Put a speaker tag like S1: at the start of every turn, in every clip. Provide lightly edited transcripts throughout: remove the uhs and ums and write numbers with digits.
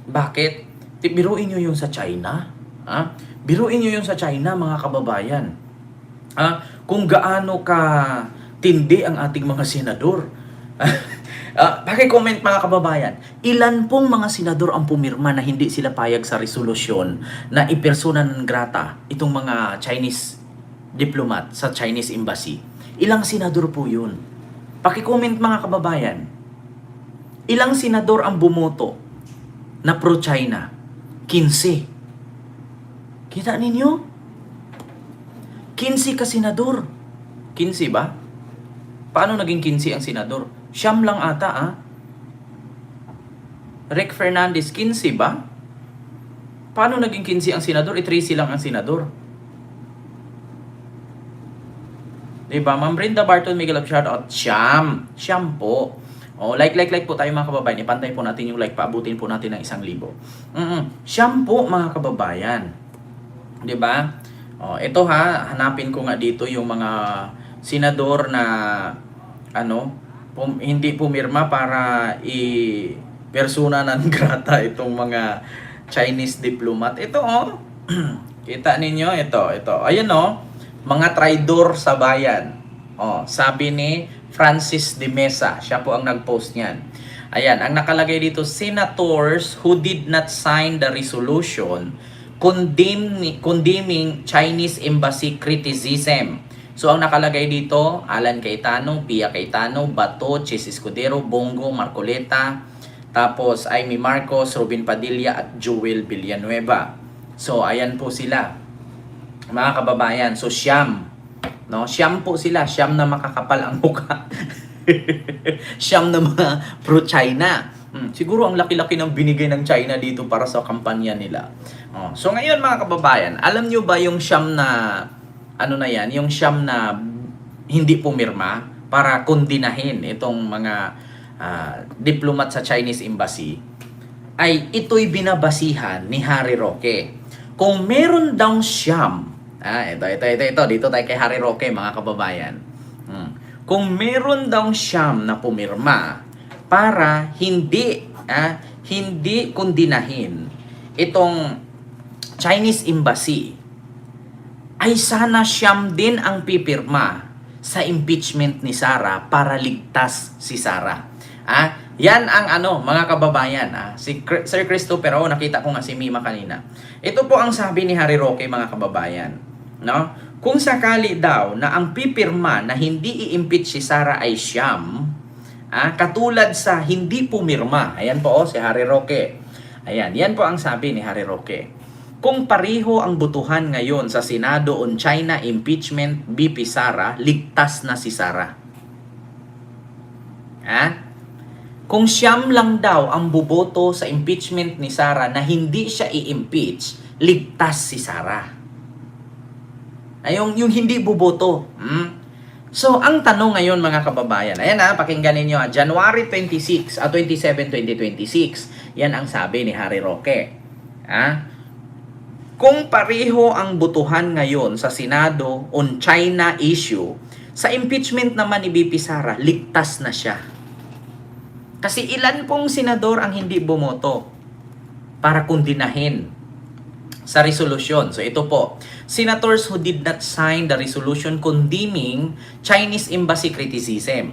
S1: Bakit? Biruin nyo yung sa China. Biruin nyo yung sa China, mga kababayan. Kung gaano ka tindi ang ating mga senador. Paki-comment mga kababayan, ilan pong mga senador ang pumirma na hindi sila payag sa resolusyon na ipersona non grata itong mga Chinese diplomat sa Chinese embassy? Ilang senador po yun? Paki-comment mga kababayan. Ilang senador ang bumoto na pro-China? 15. Kita ninyo? 15 ka senador. 15 ba? Paano naging 15 ang senador? Siyam lang ata, Rick Fernandez, 15 ba? Paano naging 15 ang senador? 13 lang ang senador. Diba? Ma'am Brenda Barton, Miguel of shoutout. Siyam po. Like po tayo mga kababayan. Ipantay po natin yung like. Paabutin po natin ng 1,000. Siyam po mga kababayan. Diba? Ito hanapin ko nga dito yung mga senador na hindi pumirma para i-persona non grata itong mga Chinese diplomat. Ito kita ninyo ito. Ayan mga traidor sa bayan. Sabi ni Francis de Mesa, siya po ang nag-post niyan. Ayan, ang nakalagay dito, senators who did not sign the resolution condemning Chinese embassy criticism. So, ang nakalagay dito, Alan Cayetano, Pia Cayetano, Bato, Chis Escudero, Bongo, Marcoleta, tapos Amy Marcos, Robin Padilla, at Joel Villanueva. So, ayan po sila, mga kababayan. So, siyam po sila, siyam na makakapal ang mukha. Siyam na mga pro-China. Siguro ang laki-laki ng binigay ng China dito para sa kampanya nila. So, ngayon mga kababayan, alam nyo ba yung siyam na yung siyam na hindi pumirma para kondinahin itong mga diplomat sa Chinese embassy, ay ito'y binabasihan ni Harry Roque. Kung meron daw siyam, dito tayo kay Harry Roque mga kababayan. Kung meron daw siyam na pumirma para hindi kondinahin itong Chinese embassy, ay sana siyam din ang pipirma sa impeachment ni Sara para ligtas si Sara. Yan ang mga kababayan. Si Sir Christopher, nakita ko nga si Mima kanina. Ito po ang sabi ni Harry Roque mga kababayan. Kung sakali daw na ang pipirma na hindi i-impeach si Sara ay siyam, katulad sa hindi pumirma. Ayan po si Harry Roque. Ayan, yan po ang sabi ni Harry Roque. Kung pareho ang butuhan ngayon sa Senado on China impeachment VP Sara, ligtas na si Sara. Kung siyam lang daw ang buboto sa impeachment ni Sara na hindi siya i-impeach, ligtas si Sara. Yung hindi buboto. So, ang tanong ngayon mga kababayan, ayan pakinggan ninyo, January 27, 2026, yan ang sabi ni Harry Roque. Kung pareho ang butuhan ngayon sa Senado on China issue, sa impeachment naman ni VP Sara, ligtas na siya. Kasi ilan pong senador ang hindi bumoto para kondinahin sa resolution. So ito po, senators who did not sign the resolution condemning Chinese embassy criticism.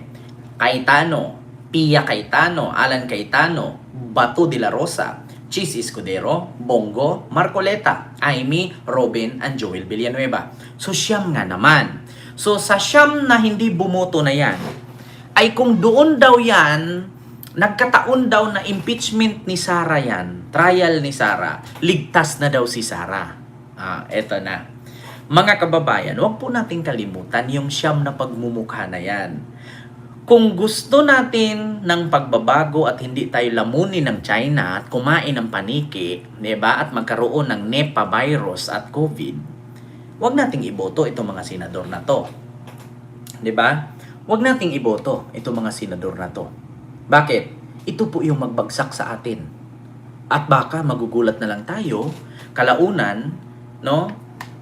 S1: Cayetano, Pia Cayetano, Alan Cayetano, Bato de la Rosa, Chis Escudero, Bongo, Marcoleta, Amy, Robin, and Joel Villanueva. So siyam nga naman. So sa siyam na hindi bumoto na yan, ay kung doon daw yan, nagkataon daw na impeachment ni Sara yan, trial ni Sara, ligtas na daw si Sara. Eto na. Mga kababayan, huwag po nating kalimutan yung siyam na pagmumukha na yan. Kung gusto natin ng pagbabago at hindi tayo lamunin ng China at kumain ng paniki, diba? At magkaroon ng Nipah virus at COVID, huwag nating iboto itong mga senador na to. Diba? Huwag nating iboto itong mga senador na to. Bakit? Ito po yung magbagsak sa atin. At baka magugulat na lang tayo, kalaunan,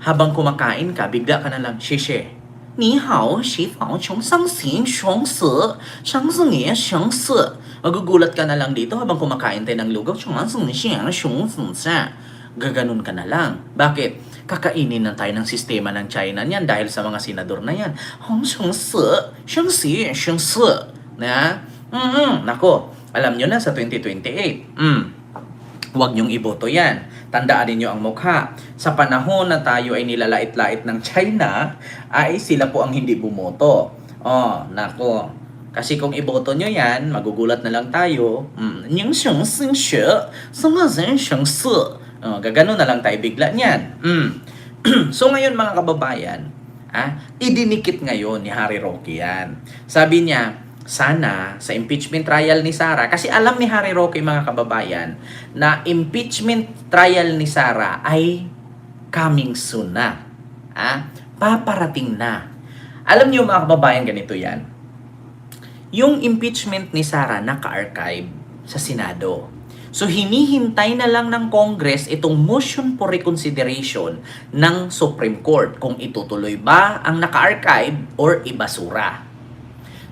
S1: habang kumakain ka, bigla ka na lang, shishe, Ni hao, si fao, chung sang xin, chung si, sang si nge, chung si. Magugulat ka na lang dito habang kumakain tayo ng lugaw. Chung si siya, chung si siya. Gaganon ka na lang. Bakit? Kakainin na tayo ng sistema ng China niyan dahil sa mga senador na yan. Hong chung si, chung si, chung si. Na? Nako, alam nyo na sa 2028. Huwag nyong iboto yan. Tandaan ninyo ang mukha. Sa panahon na tayo ay nilalait-lait ng China, ay sila po ang hindi bumoto. Oh, nako. Kasi kung iboto nyo yan, magugulat na lang tayo. Yung siyang sing siya, siyang si. Gagano na lang tayo bigla niyan. So ngayon mga kababayan, idinikit ngayon ni Harry Roque yan. Sabi niya, sana sa impeachment trial ni Sara, kasi alam ni Harry Roque mga kababayan na impeachment trial ni Sara ay coming soon na. Paparating na. Alam niyo mga kababayan, ganito yan. Yung impeachment ni Sara naka-archive sa Senado. So hinihintay na lang ng Congress itong motion for reconsideration ng Supreme Court kung itutuloy ba ang naka-archive or ibasura.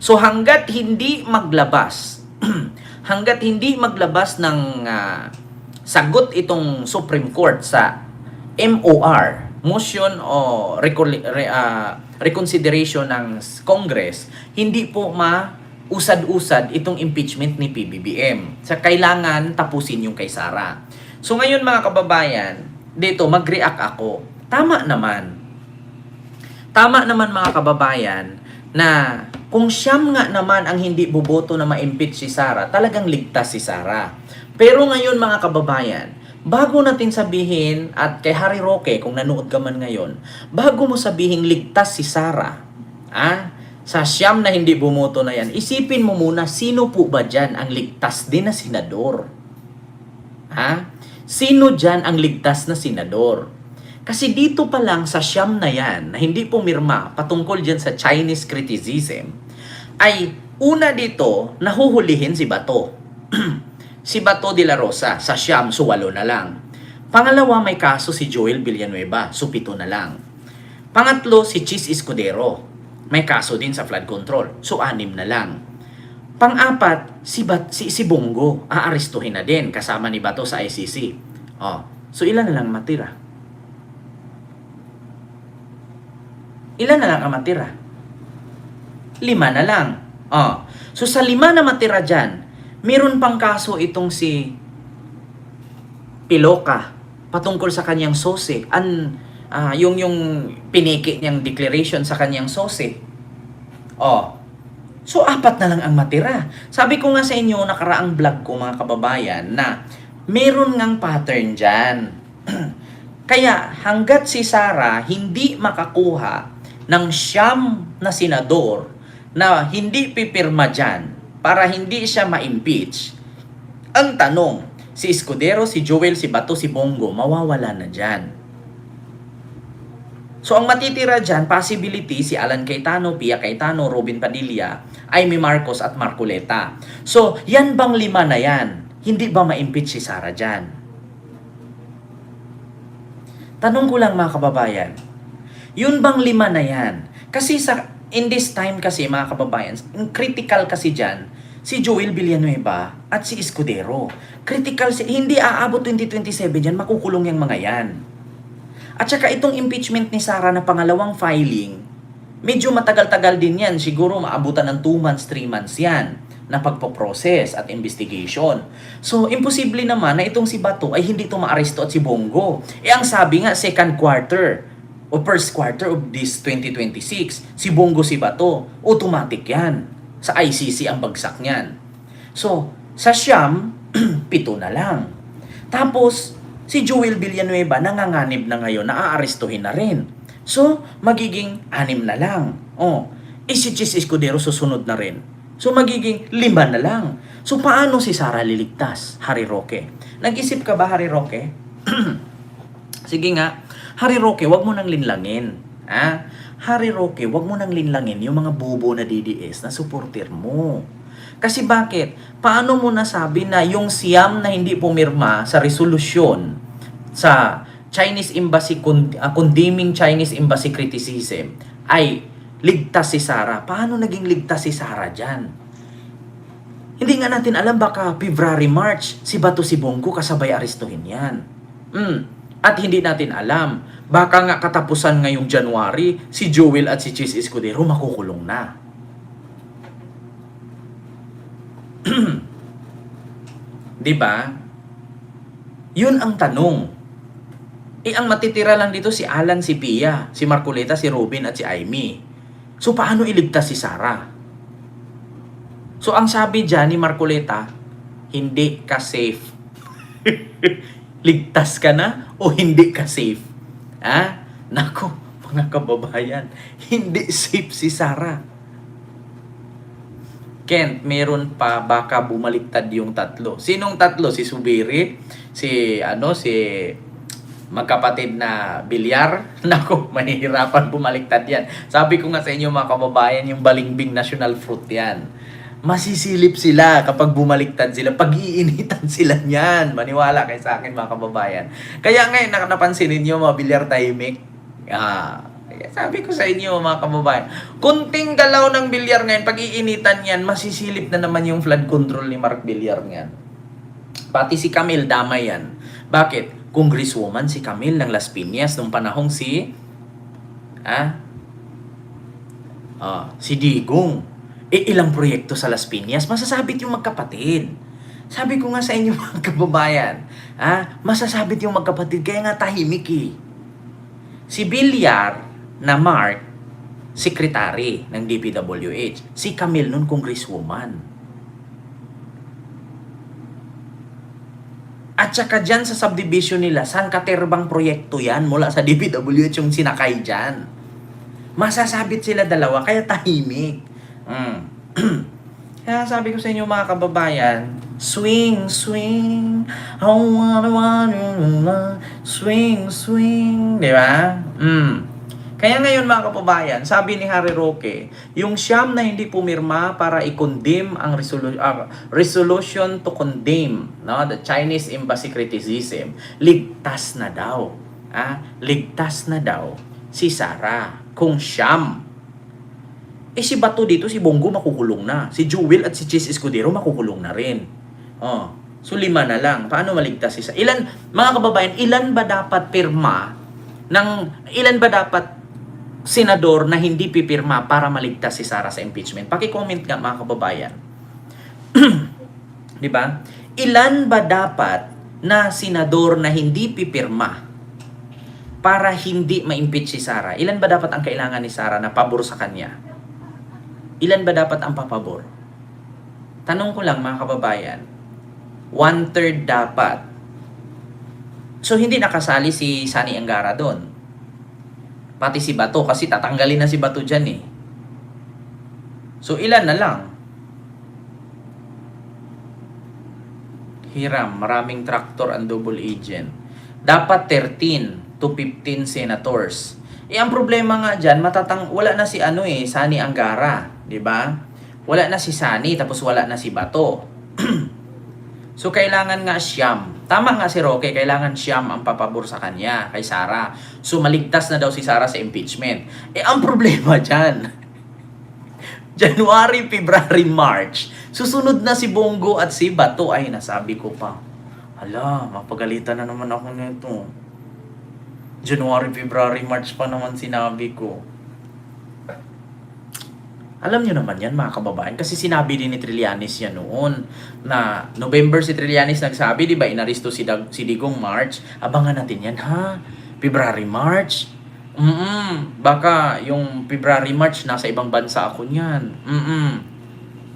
S1: So hanggat hindi maglabas ng sagot itong Supreme Court sa MOR, motion o reconsideration ng Congress, hindi po mausad-usad itong impeachment ni PBBM. Sa kailangan tapusin yung kay Sara. So ngayon mga kababayan, dito mag-react ako. Tama naman mga kababayan na kung siyam nga naman ang hindi boboto na ma-impeach si Sara, talagang ligtas si Sara. Pero ngayon mga kababayan, bago natin sabihin, at kay Harry Roque, kung nanood ka man ngayon, bago mo sabihin ligtas si Sara, sa siyam na hindi bumoto na yan, isipin mo muna, sino po ba dyan ang ligtas din na senador? Sino dyan ang ligtas na senador? Kasi dito pa lang sa siyam na yan, na hindi pumirma patungkol dyan sa Chinese criticism, ay una dito, nahuhulihin si Bato. Si Bato de la Rosa, sa siyam, so 8 na lang. Pangalawa, may kaso si Joel Villanueva, so 7 na lang. Pangatlo, si Chis Escudero, may kaso din sa flood control, so 6 na lang. Pang-apat, si Bongo, aarestuhin na din, kasama ni Bato sa ICC. So ilan na lang matira? Ilan na lang ang matira? 5 na lang. So sa 5 na matira dyan, meron pang kaso itong si Piloka patungkol sa kanyang sose. Yung piniki niyang declaration sa kanyang sose. So 4 na lang ang matira. Sabi ko nga sa inyo, nakaraang vlog ko mga kababayan, na meron ngang pattern dyan. Kaya hanggat si Sara hindi makakuha ng siyam na senador na hindi pipirma dyan para hindi siya ma-impeach, ang tanong, si Escudero, si Joel, si Bato, si Bongo, mawawala na dyan. So ang matitira dyan, possibility, si Alan Cayetano, Pia Cayetano, Robin Padilla, Amy Marcos at Marcoleta. So yan bang 5 na yan? Hindi ba ma-impeach si Sara dyan? Tanong ko lang mga kababayan, yun bang 5 na yan? Kasi in this time kasi mga kababayan, critical kasi dyan, si Joel Villanueva at si Escudero. Critical, hindi aabot 2027 dyan, makukulong yung mga yan. At saka itong impeachment ni Sara na pangalawang filing, medyo matagal-tagal din yan. Siguro maabutan ng 2 months, 3 months yan na pagpo-process at investigation. So, imposible naman na itong si Bato ay hindi ito maaresto at si Bongo. Ang sabi nga, second quarter o first quarter of this 2026, si Bongo, si Bato, automatic yan. Sa ICC ang bagsak niyan. So, sa siyam, 7 na lang. Tapos, si Joel Villanueva nanganganib na ngayon, naaarestuhin na rin. So, magiging 6 na lang. Si Chis Escudero susunod na rin. So, magiging 5 na lang. So, paano si Sara liligtas, Harry Roque? Nag-isip ka ba, Harry Roque? Sige nga, Harry Roque, wag mo nang linlangin. Harry Roque, wag mo nang linlangin yung mga bobo na DDS na supporter mo. Kasi bakit? Paano mo nasabi na yung siyam na hindi pumirma sa resolusyon sa Chinese Embassy, condemning Chinese Embassy criticism, ay ligtas si Sara. Paano naging ligtas si Sara dyan? Hindi nga natin alam, baka February, March, si Bato si Bongo kasabay arestuhin yan. At hindi natin alam, baka nga katapusan ngayong January, si Joel at si Chis Escudero makukulong na. Diba? Yun ang tanong. Ang matitira lang dito si Alan, si Pia, si Marcoleta, si Robin at si Amy. So paano iligtas si Sara? So ang sabi dyan ni Marcoleta, hindi ka safe. Ligtas ka na o hindi ka safe? Ha? Nako, mga kababayan, hindi safe si Sara. Kent, meron pa, baka bumaliktad yung tatlo. Sinong tatlo? Si Subiri, si magkapatid na Bilyar. Nako, mahihirapan bumaliktad yan. Sabi ko nga sa inyo mga kababayan, yung balimbing national fruit yan. Masisilip sila kapag bumaliktad sila. Pag-iinitan sila niyan. Maniwala kayo sa akin mga kababayan. Kaya ngayon, napansin ninyo mga Bilyar tahimik. Sabi ko sa inyo mga kababayan, kunting galaw ng Bilyar ngayon, pag-iinitan yan, masisilip na naman yung flood control ni Mark Bilyar ngayon. Pati si Camille, damay yan. Bakit? Congresswoman si Camille ng Las Piñas nung panahong si Digong. Ilang proyekto sa Las Piñas, masasabit yung magkapatid. Sabi ko nga sa inyo mga kababayan, masasabit yung magkapatid, kaya nga tahimik eh. Si Bilyar na Mark, secretary ng DPWH. Si Camille nun, congresswoman. At saka dyan sa subdivision nila, saan katerbang proyekto yan mula sa DPWH yung sinakay dyan? Masasabit sila dalawa, kaya tahimik. Kaya sabi ko sa inyo mga kababayan, swing, swing, I wanna, swing, swing, di ba? Kaya ngayon mga kababayan, sabi ni Harry Roque, yung siyam na hindi pumirma para i-condemn ang resolution to condemn the Chinese embassy criticism, ligtas na daw. Ligtas na daw si Sara kung siyam. Si Bato dito, si Bongo makukulong na. Si Jewel at si Chis Escudero makukulong na rin. So 5 na lang. Paano maligtas si Sara? Mga kababayan, ilan ba dapat senador na hindi pipirma para maligtas si Sara sa impeachment? Paki-comment nga mga kababayan. Di ba? Ilan ba dapat na senador na hindi pipirma para hindi ma-impeach si Sara? Ilan ba dapat ang kailangan ni Sara na pabor sa kanya? Ilan ba dapat ang papabor? Tanong ko lang mga kababayan, 1/3 dapat. So hindi nakasali si Sani Angara doon. Pati si Bato, kasi tatanggalin na si Bato dyan eh. So ilan na lang? Hiram, maraming traktor ang double agent. Dapat 13 to 15 senators. Ang problema nga dyan, wala na si Sani Angara, di ba? Wala na si Sani, tapos wala na si Bato. So kailangan nga siyam. Tama nga si Roque, kailangan siyam ang papabor sa kanya, kay Sara. So maligtas na daw si Sara sa impeachment. Ang problema dyan, January, February, March, susunod na si Bongo at si Bato. Ay, nasabi ko pa, hala, mapagalitan na naman ako nito. January, February, March pa naman sinabi ko. Alam nyo naman yan mga kababayan, kasi sinabi din ni Trillanes yan noon na November si Trillanes nagsabi, di ba, inaristo si Digong March. Abangan natin yan ha, February, March. Baka yung February, March nasa ibang bansa ako niyan.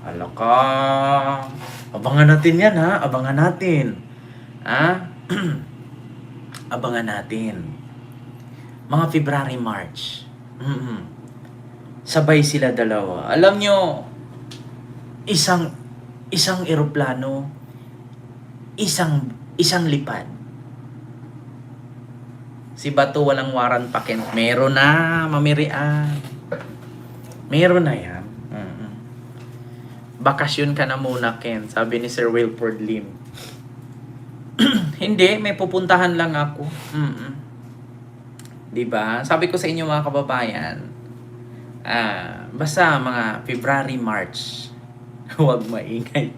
S1: Alaka, abangan natin yan ha, abangan natin. Abangan natin. Mga February, March. Sabay sila dalawa. Alam nyo, isang eroplano, isang lipad. Si Bato walang waran pa, Kent. Meron na, mamirian. Meron na yan. Bakasyon ka na muna, Kent. Sabi ni Sir Wilford Lim. Hindi, may pupuntahan lang ako. Diba? Sabi ko sa inyo mga kababayan, Basta mga February, March, huwag maingay.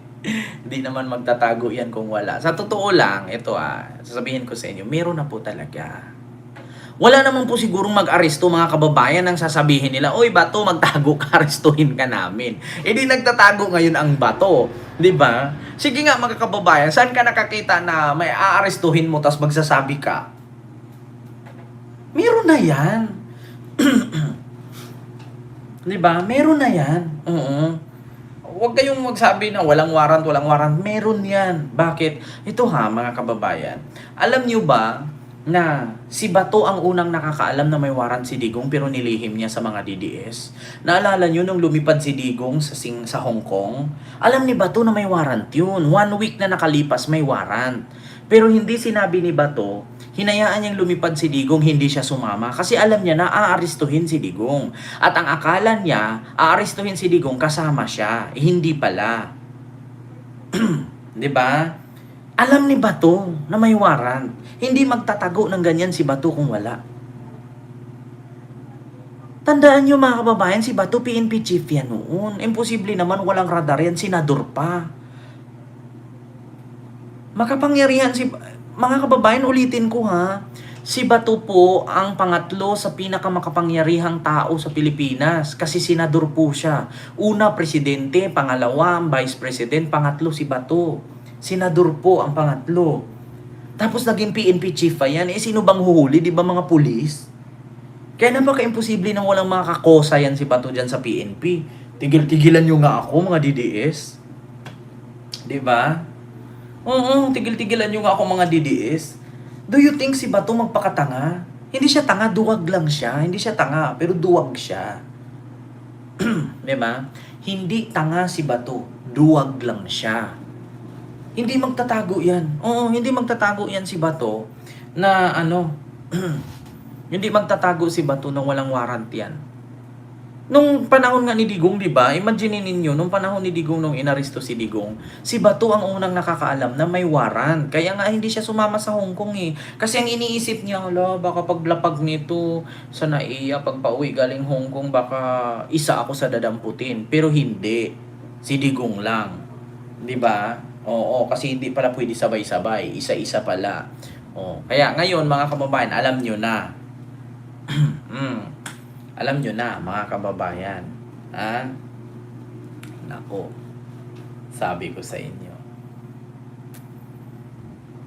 S1: Hindi naman magtatago yan kung wala. Sa totoo lang, ito sasabihin ko sa inyo, meron na po talaga. Wala naman po sigurong mag-aresto mga kababayan nang sasabihin nila, "Oy, bato, magtago ka, arestuhin ka namin." Eh di nagtatago ngayon ang bato, 'di ba? Sige nga mga kababayan, saan ka nakakita na may aarestuhin mo tapos magsasabi ka? Meron na 'yan. 'Di ba? Meron na 'yan. Oo. Huwag kayong magsabi na walang warrant, walang warrant. Meron 'yan. Bakit? Ito mga kababayan. Alam niyo ba na si Bato ang unang nakakaalam na may warrant si Digong pero nilihim niya sa mga DDS? Naalala niyo nung lumipad si Digong sa Hong Kong? Alam ni Bato na may warrant 'yun. 1 week na nakalipas may warrant. Pero hindi sinabi ni Bato, hinayaan niyang lumipad si Digong, hindi siya sumama kasi alam niya na aarestuhin si Digong. At ang akala niya, aarestuhin si Digong kasama siya. Hindi pala. 'Di ba? Alam ni Bato na may warrant. Hindi magtatago ng ganyan si Bato kung wala. Tandaan niyo mga kababayan, si Bato PNP chief yan noon. Imposible naman walang radar yan, senador pa. Makapangyarihan mga kababayan, ulitin ko si Bato po ang pangatlo sa pinakamakapangyarihang tao sa Pilipinas kasi senador po siya. Una, presidente, pangalawa, vice president, pangatlo si Bato. Senador po ang pangatlo. Tapos naging PNP chief pa yan. Sino bang huhuli? Di ba mga pulis? Kaya napaka-imposible na walang makakosa yan si Bato dyan sa PNP. Tigil-tigilan nyo nga ako, mga DDS. Di ba? Oo, tigil-tigilan nyo nga ako mga DDS. Do you think si Bato magpakatanga? Hindi siya tanga, duwag lang siya. Hindi siya tanga, pero duwag siya. Diba? Hindi tanga si Bato, duwag lang siya. Hindi magtatago yan. Oo, hindi magtatago yan si Bato na hindi magtatago si Bato na walang warrant yan. Nung panahon nga ni Digong, di ba? Imagine ninyo, nung panahon ni Digong, nung inaresto si Digong, si Bato ang unang nakakaalam na may warrant. Kaya nga hindi siya sumama sa Hong Kong Kasi ang iniisip niya, baka paglapag nito sa NAIA, pagpa-uwi galing Hong Kong, baka isa ako sa dadamputin. Pero hindi. Si Digong lang. Di ba? Oo, kasi hindi pala pwede sabay-sabay. Isa-isa pala. Kaya ngayon, mga kababayan, alam nyo na. Alam nyo na, mga kababayan. Nako, sabi ko sa inyo.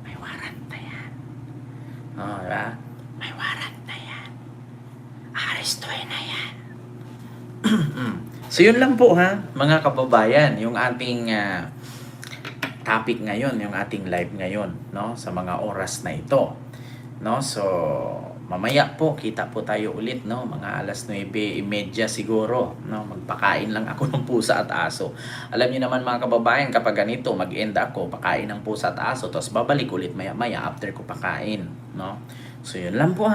S1: May warrant na yan. Diba? May warrant na yan. Arestuhin na yan. So, yun lang po mga kababayan. Yung ating topic ngayon, yung ating live ngayon, no? Sa mga oras na ito. No? So, mamaya po, kita po tayo ulit, no? Mga alas 9:30 siguro, no? Magpakain lang ako ng pusa at aso. Alam niyo naman mga kababayan, kapag ganito, mag-end ako, pakain ng pusa at aso, tapos babalik ulit maya-maya after ko pakain, no? So, yun lang po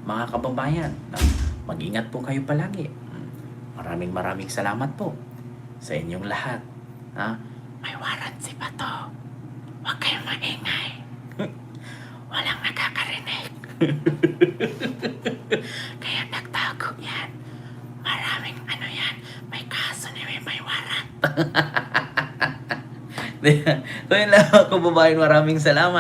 S1: mga kababayan. No? Mag-ingat po kayo palagi. Maraming salamat po sa inyong lahat. May warrant si Bato. Huwag kayong maingay. Walang nakakarinig. Kaya nagtago yan. Maraming yan. May kaso ni may warrant. So yun lang mga kababayan, maraming salamat.